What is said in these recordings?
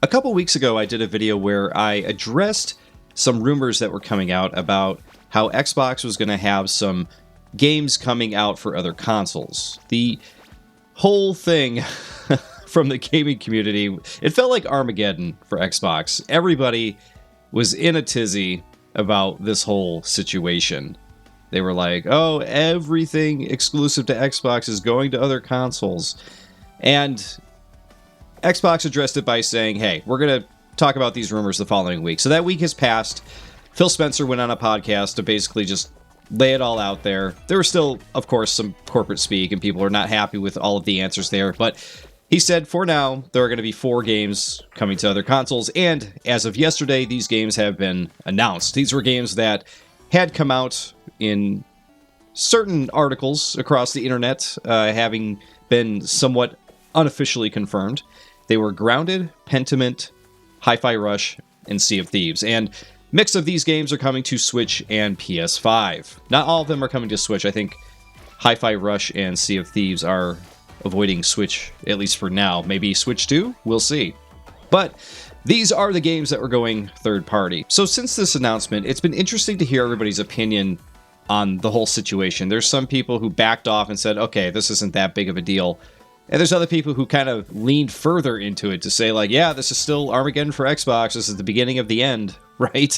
A couple weeks ago, I did a video where I addressed some rumors that were coming out about how Xbox was going to have some games coming out for other consoles. The whole thing from the gaming community, it felt like Armageddon for Xbox. Everybody was in a tizzy about this whole situation. They were like, oh, everything exclusive to Xbox is going to other consoles. And Xbox addressed it by saying, hey, we're going to talk about these rumors the following week. So that week has passed. Phil Spencer went on a podcast to basically just lay it all out there. There was still, of course, some corporate speak, and people are not happy with all of the answers there. But he said, for now, there are going to be 4 games coming to other consoles. And as of yesterday, these games have been announced. These were games that had come out in certain articles across the internet, having been somewhat unofficially confirmed. They were Grounded, Pentiment, Hi-Fi Rush, and Sea of Thieves. And mix of these games are coming to Switch and PS5. Not all of them are coming to Switch. I think Hi-Fi Rush and Sea of Thieves are avoiding Switch, at least for now. Maybe Switch 2? We'll see. But these are the games that were going third party. So since this announcement, it's been interesting to hear everybody's opinion on the whole situation. There's some people who backed off and said, okay, this isn't that big of a deal. And there's other people who kind of leaned further into it to say, like, yeah, this is still Armageddon for Xbox. This is the beginning of the end, right?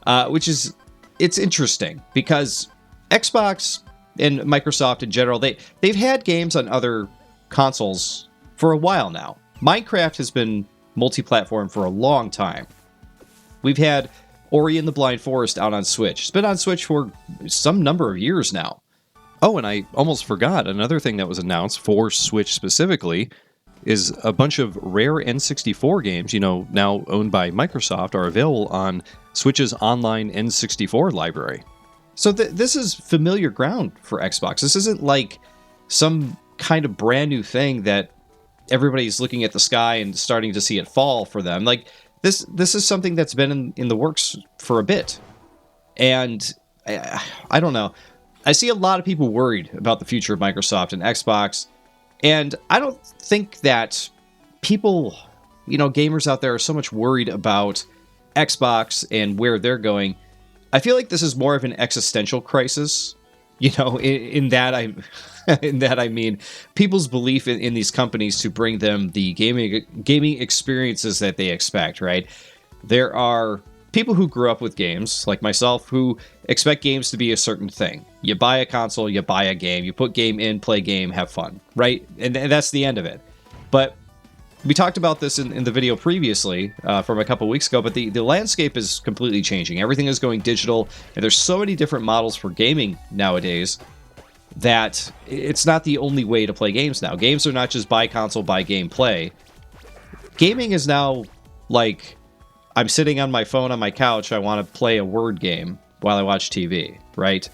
It's interesting because Xbox and Microsoft in general, they've had games on other consoles for a while now. Minecraft has been multi-platform for a long time. We've had Ori and the Blind Forest out on Switch. It's been on Switch for some number of years now. Oh, and I almost forgot, another thing that was announced for Switch specifically is a bunch of rare N64 games, now owned by Microsoft, are available on Switch's online N64 library. So this is familiar ground for Xbox. This isn't like some kind of brand new thing that everybody's looking at the sky and starting to see it fall for them. Like, this is something that's been in the works for a bit. And I don't know. I see a lot of people worried about the future of Microsoft and Xbox, and I don't think that people, gamers out there are so much worried about Xbox and where they're going. I feel like this is more of an existential crisis, in that I mean people's belief in these companies to bring them the gaming experiences that they expect, right? There are people who grew up with games, like myself, who expect games to be a certain thing. You buy a console, you buy a game, you put game in, play game, have fun, right? And that's the end of it. But we talked about this in the video previously from a couple weeks ago, but the landscape is completely changing. Everything is going digital, and there's so many different models for gaming nowadays that it's not the only way to play games now. Games are not just buy console, buy game, play. Gaming is now like, I'm sitting on my phone on my couch, I want to play a word game while I watch TV, right?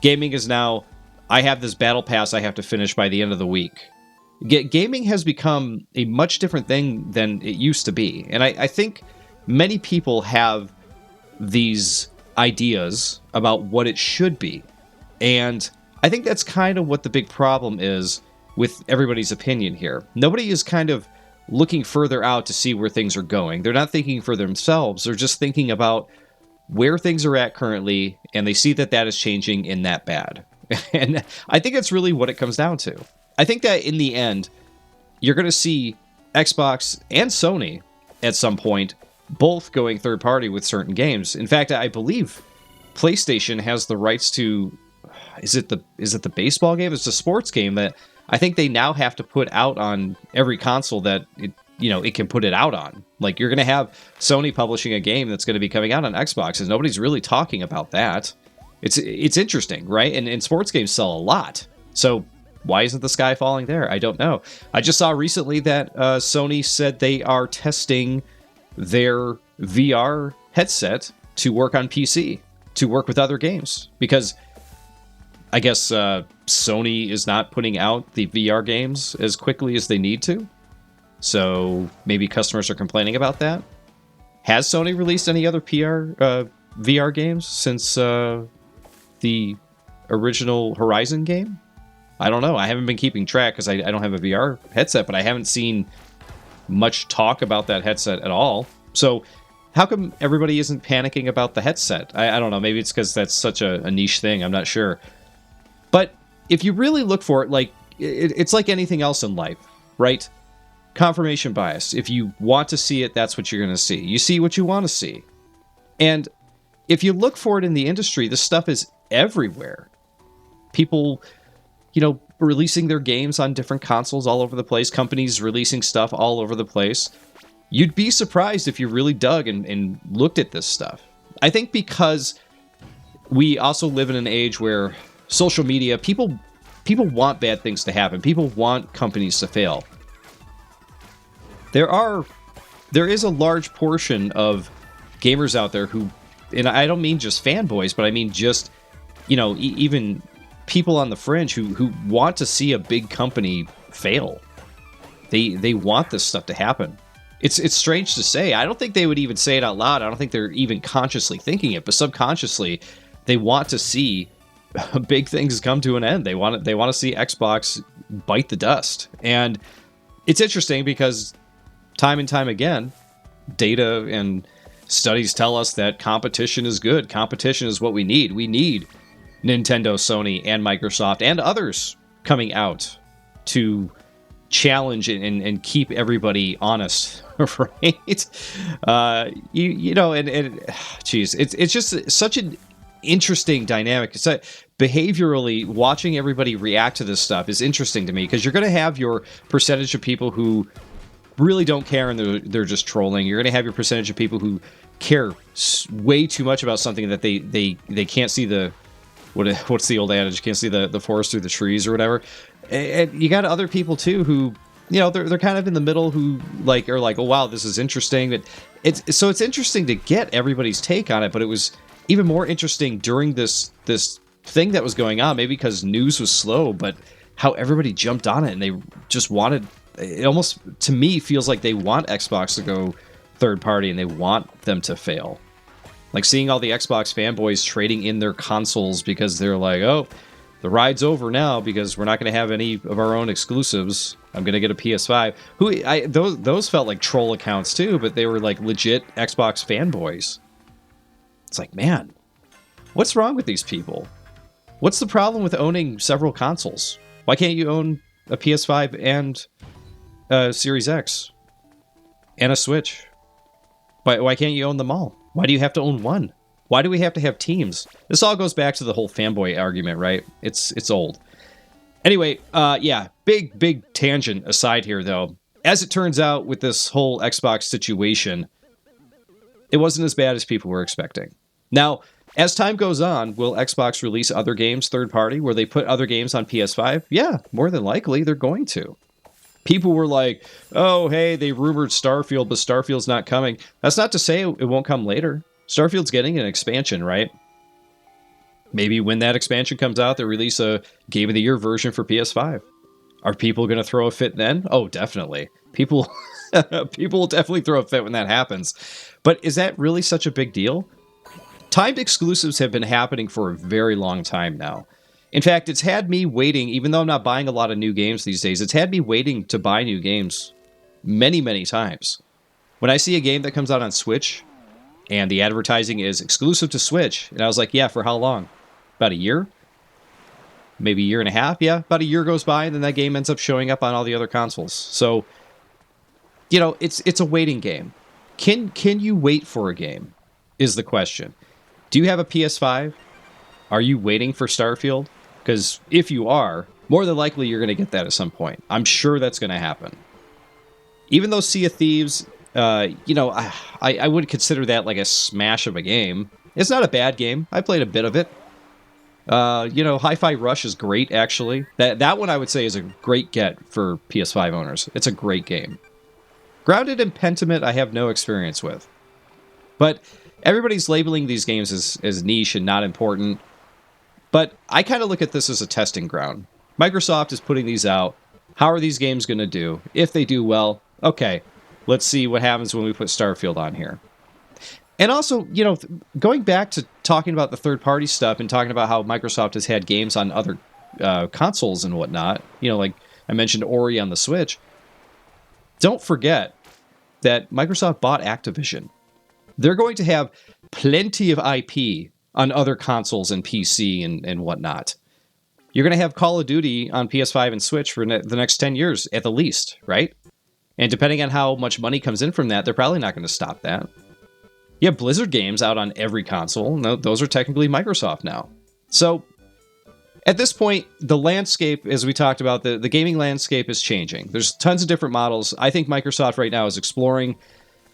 Gaming is now, I have this battle pass I have to finish by the end of the week. Gaming has become a much different thing than it used to be. And I think many people have these ideas about what it should be. And I think that's kind of what the big problem is with everybody's opinion here. Nobody is kind of looking further out to see where things are going. They're not thinking for themselves. They're just thinking about where things are at currently, and they see that is changing in that bad. And I think that's really what it comes down to. I think that in the end, you're going to see Xbox and Sony at some point both going third party with certain games. In fact, I believe PlayStation has the rights to, is it the baseball game? It's a sports game that I think they now have to put out on every console that it can put it out on. Like, you're going to have Sony publishing a game that's going to be coming out on Xbox, and nobody's really talking about that. It's interesting, right? And sports games sell a lot. So why isn't the sky falling there? I don't know. I just saw recently that Sony said they are testing their VR headset to work on PC, to work with other games, because I guess Sony is not putting out the VR games as quickly as they need to. So maybe customers are complaining about that. Has Sony released any other VR games since the original Horizon game? I don't know. I haven't been keeping track because I don't have a VR headset, but I haven't seen much talk about that headset at all. So how come everybody isn't panicking about the headset? I don't know. Maybe it's because that's such a niche thing. I'm not sure. But if you really look for it, like it's like anything else in life, right? Confirmation bias. If you want to see it, that's what you're going to see. You see what you want to see. And if you look for it in the industry, this stuff is everywhere. People, releasing their games on different consoles all over the place. Companies releasing stuff all over the place. You'd be surprised if you really dug and looked at this stuff. I think because we also live in an age where social media, people want bad things to happen. People want companies to fail. There is a large portion of gamers out there who, and I don't mean just fanboys, but I mean just, even people on the fringe who want to see a big company fail. They want this stuff to happen. It's strange to say. I don't think they would even say it out loud. I don't think they're even consciously thinking it, but subconsciously, they want to see big things come to an end. They want to see Xbox bite the dust. And it's interesting because time and time again, data and studies tell us that competition is good. Competition is what we need. We need Nintendo, Sony, and Microsoft, and others coming out to challenge and keep everybody honest, right? Geez, it's just such an interesting dynamic. It's behaviorally watching everybody react to this stuff is interesting to me because you're going to have your percentage of people who really don't care and they're just trolling. You're going to have your percentage of people who care way too much about something that they can't see the what's the old adage? Can't see the forest through the trees or whatever. And you got other people too who, they're kind of in the middle who are like, oh wow, this is interesting. But it's interesting to get everybody's take on it. But it was even more interesting during this thing that was going on. Maybe because news was slow, but how everybody jumped on it and they just wanted. It almost to me feels like they want Xbox to go third party and they want them to fail. Like seeing all the Xbox fanboys trading in their consoles because they're like, oh, the ride's over now because we're not going to have any of our own exclusives. I'm going to get a PS5. Those felt like troll accounts too, but they were like legit Xbox fanboys. It's like, man, what's wrong with these people? What's the problem with owning several consoles? Why can't you own a PS5 and a Series X and a Switch? Why can't you own them all? Why do you have to own one? Why do we have to have teams? This all goes back to the whole fanboy argument, right? It's old. Anyway, big tangent aside here, though. As it turns out, with this whole Xbox situation, it wasn't as bad as people were expecting. Now, as time goes on, will Xbox release other games third-party? Will they put other games on PS5? Yeah, more than likely, they're going to. People were like, oh, hey, they rumored Starfield, but Starfield's not coming. That's not to say it won't come later. Starfield's getting an expansion, right? Maybe when that expansion comes out, they release a Game of the Year version for PS5. Are people going to throw a fit then? Oh, definitely. People will definitely throw a fit when that happens. But is that really such a big deal? Timed exclusives have been happening for a very long time now. In fact, it's had me waiting, even though I'm not buying a lot of new games these days, it's had me waiting to buy new games many, many times. When I see a game that comes out on Switch, and the advertising is exclusive to Switch, and I was like, yeah, for how long? About a year? Maybe a year and a half? Yeah, about a year goes by, and then that game ends up showing up on all the other consoles. So, it's a waiting game. Can you wait for a game, is the question. Do you have a PS5? Are you waiting for Starfield? Because if you are, more than likely you're going to get that at some point. I'm sure that's going to happen. Even though Sea of Thieves, I would consider that like a smash of a game. It's not a bad game. I played a bit of it. Hi-Fi Rush is great, actually. That one I would say is a great get for PS5 owners. It's a great game. Grounded and Pentiment I have no experience with. But everybody's labeling these games as niche and not important. But I kind of look at this as a testing ground. Microsoft is putting these out. How are these games going to do? If they do well, okay, let's see what happens when we put Starfield on here. And also, going back to talking about the third-party stuff and talking about how Microsoft has had games on other consoles and whatnot, like I mentioned Ori on the Switch. Don't forget, that Microsoft bought Activision. They're going to have plenty of IP on other consoles and PC and whatnot. You're going to have Call of Duty on PS5 and Switch for the next 10 years at the least, right? And depending on how much money comes in from that, they're probably not going to stop that. You have Blizzard games out on every console. No, those are technically Microsoft now. So at this point, the landscape, as we talked about, the gaming landscape is changing. There's tons of different models. I think Microsoft right now is exploring,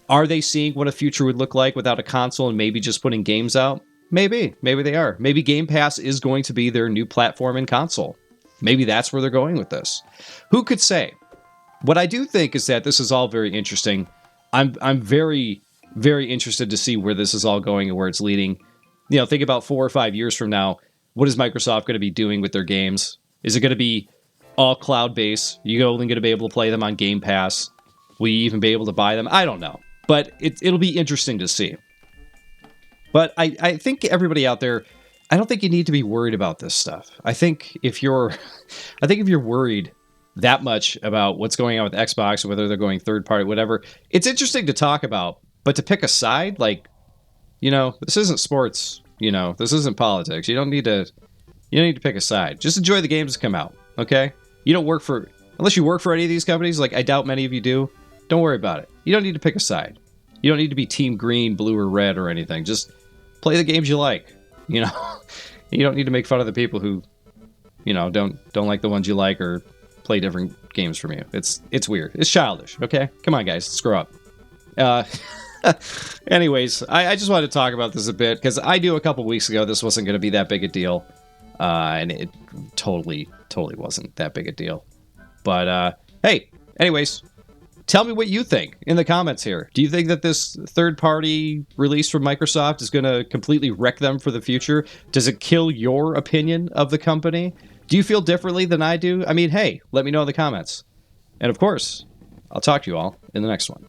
are they seeing what a future would look like without a console and maybe just putting games out? Maybe they are. Maybe Game Pass is going to be their new platform and console. Maybe that's where they're going with this. Who could say? What I do think is that this is all very interesting. I'm very, very interested to see where this is all going and where it's leading. You know, think about 4 or 5 years from now. What is Microsoft going to be doing with their games? Is it going to be all cloud-based? You're only going to be able to play them on Game Pass? Will you even be able to buy them? I don't know. But it'll be interesting to see. But I think everybody out there, I don't think you need to be worried about this stuff. I think if you're worried that much about what's going on with Xbox, whether they're going third party, whatever, it's interesting to talk about. But to pick a side, like, you know, this isn't sports. You know, this isn't politics. You don't need to pick a side. Just enjoy the games that come out. Okay? You don't work for, unless you work for any of these companies, like I doubt many of you do. Don't worry about it. You don't need to pick a side. You don't need to be team green, blue, or red or anything. Just play the games you like. You know, you don't need to make fun of the people who, you know, don't like the ones you like or play different games from you. It's weird. It's childish. Okay, come on, guys, let's grow up. Anyways, I just wanted to talk about this a bit because I knew a couple weeks ago this wasn't going to be that big a deal, and it totally wasn't that big a deal. But hey, anyways. Tell me what you think in the comments here. Do you think that this third-party release from Microsoft is going to completely wreck them for the future? Does it kill your opinion of the company? Do you feel differently than I do? I mean, hey, let me know in the comments. And of course, I'll talk to you all in the next one.